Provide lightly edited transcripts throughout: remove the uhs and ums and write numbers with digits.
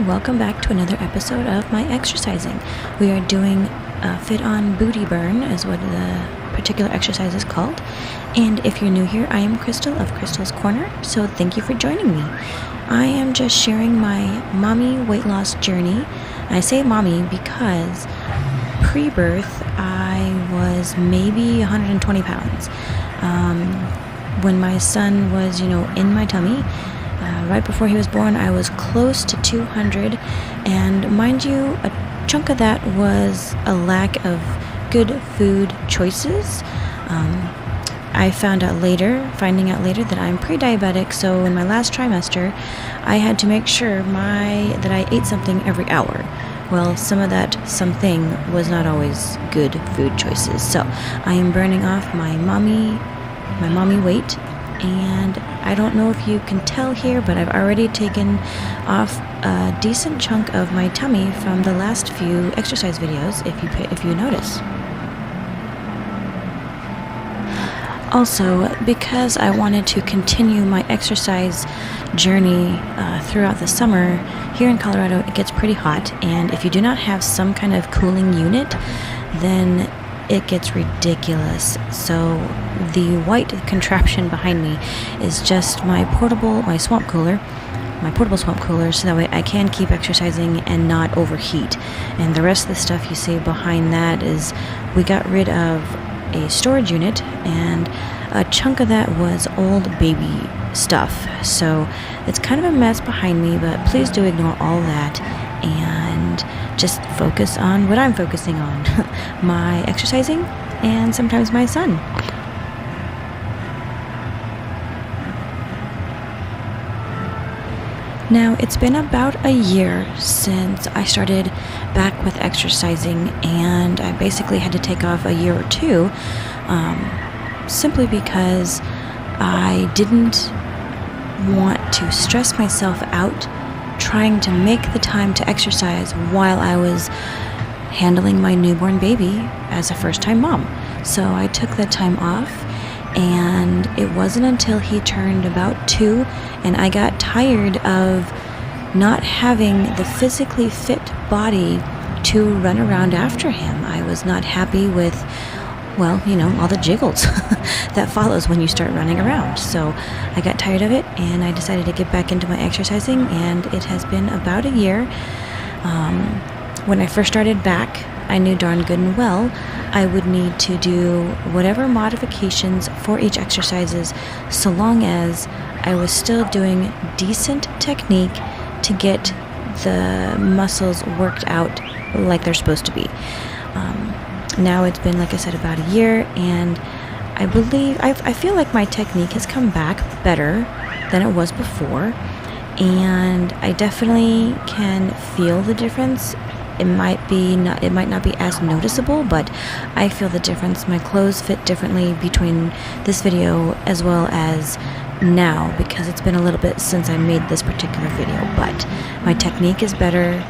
welcome back to another episode of my exercising. We are doing a fiton booty burn is what the particular exercise is called. And if you're new here, I am Crystal of Crystal's Corner, so thank you for joining me. I am just sharing my mommy weight loss journey. I say mommy because pre-birth I was maybe 120 pounds. When my son was, in my tummy, right before he was born, I was close to 200, and mind you, a chunk of that was a lack of good food choices. Finding out later that I'm pre-diabetic, so in my last trimester, I had to make sure that I ate something every hour. Well, some of that something was not always good food choices, so I am burning off my mommy weight. And I don't know if you can tell here, but I've already taken off a decent chunk of my tummy from the last few exercise videos, if you notice. Also, because I wanted to continue my exercise journey throughout the summer, here in Colorado it gets pretty hot, and if you do not have some kind of cooling unit, then it gets ridiculous. So the white contraption behind me is just my portable swamp cooler, so that way I can keep exercising and not overheat. And the rest of the stuff you see behind that is we got rid of a storage unit, and a chunk of that was old baby stuff. So it's kind of a mess behind me, but please do ignore all that and just focus on what I'm focusing on, my exercising and sometimes my son. Now, it's been about a year since I started back with exercising, and I basically had to take off a year or two, simply because I didn't want to stress myself out trying to make the time to exercise while I was handling my newborn baby as a first-time mom. So I took that time off, and it wasn't until he turned about 2 and I got tired of not having the physically fit body to run around after him. I was not happy with, all the jiggles that follows when you start running around. So I got tired of it, and I decided to get back into my exercising, and it has been about a year. When I first started back, I knew darn good and well I would need to do whatever modifications for each exercises, so long as I was still doing decent technique to get the muscles worked out like they're supposed to be. Now it's been, like I said, about a year, and I feel like my technique has come back better than it was before, and I definitely can feel the difference. It might not be as noticeable, but I feel the difference. My clothes fit differently between this video as well as now, because it's been a little bit since I made this particular video, but my technique is better.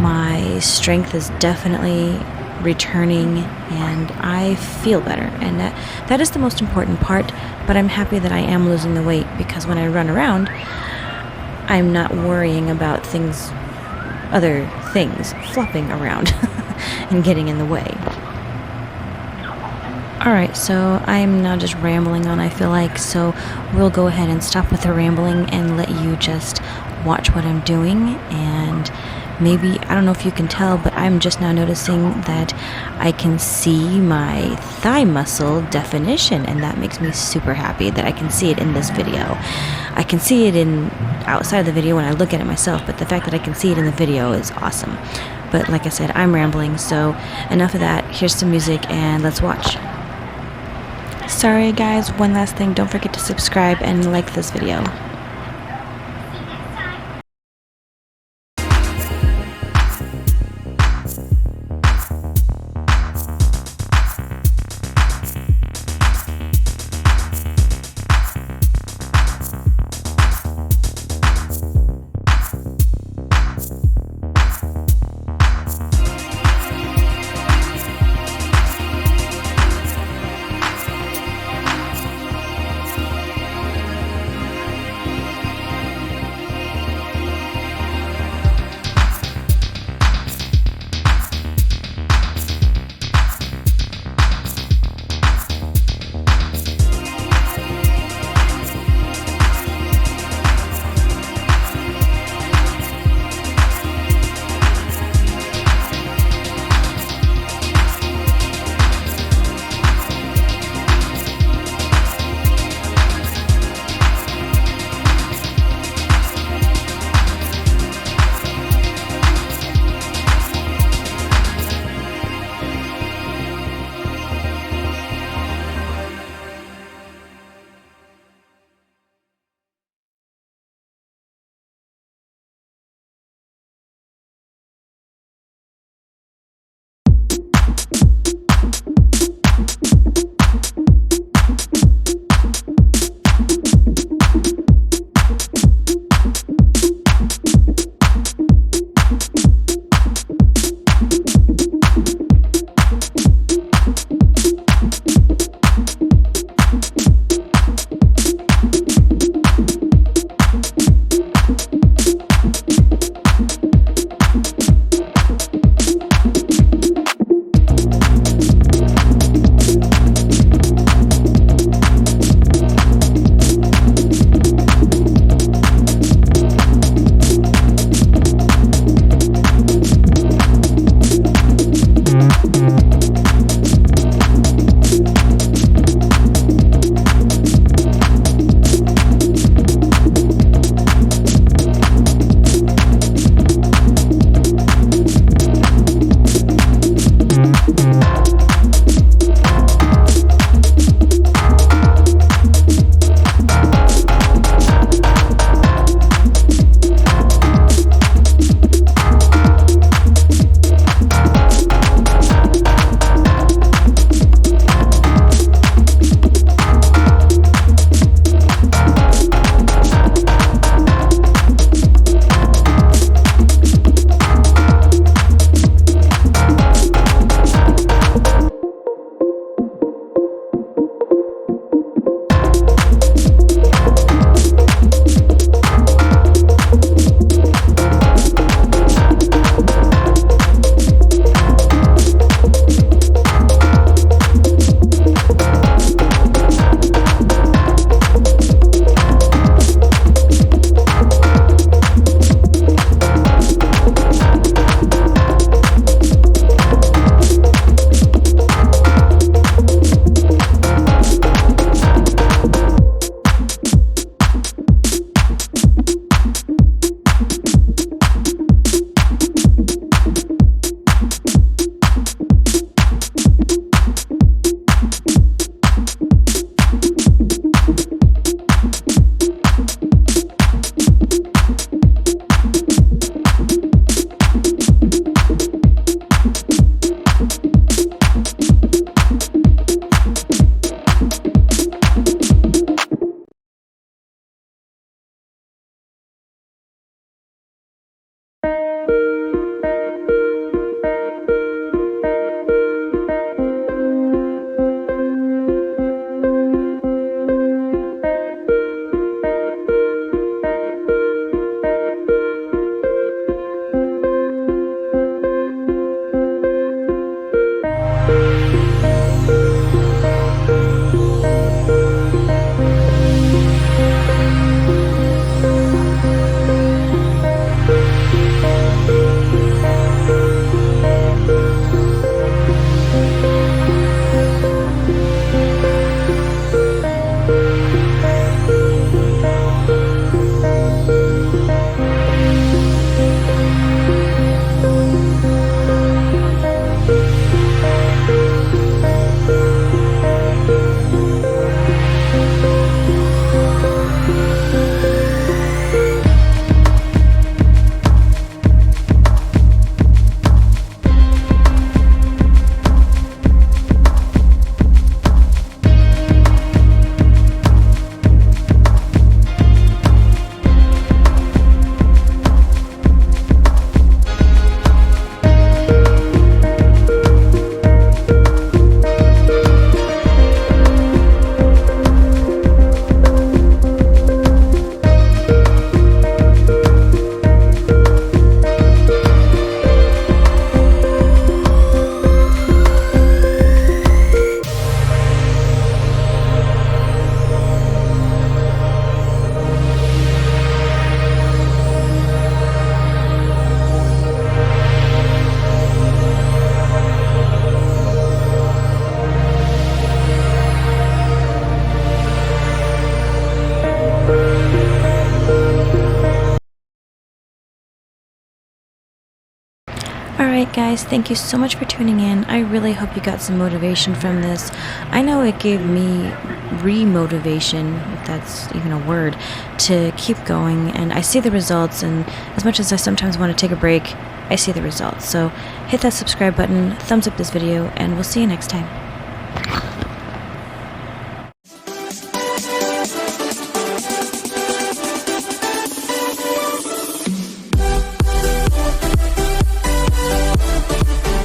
My strength is definitely returning, and I feel better, and that is the most important part. But I'm happy that I am losing the weight, because when I run around, I'm not worrying about other things flopping around and getting in the way. Alright, so I'm now just rambling on, I feel like, so we'll go ahead and stop with the rambling and let you just watch what I'm doing. And maybe, I don't know if you can tell, but I'm just now noticing that I can see my thigh muscle definition, and that makes me super happy that I can see it in this video. I can see it outside of the video when I look at it myself, but the fact that I can see it in the video is awesome. But like I said, I'm rambling, so enough of that. Here's some music, and let's watch. Sorry guys, one last thing, don't forget to subscribe and like this video. Alright guys, thank you so much for tuning in. I really hope you got some motivation from this. I know it gave me re-motivation, if that's even a word, to keep going, and I see the results, and as much as I sometimes want to take a break, I see the results. So hit that subscribe button, thumbs up this video, and we'll see you next time.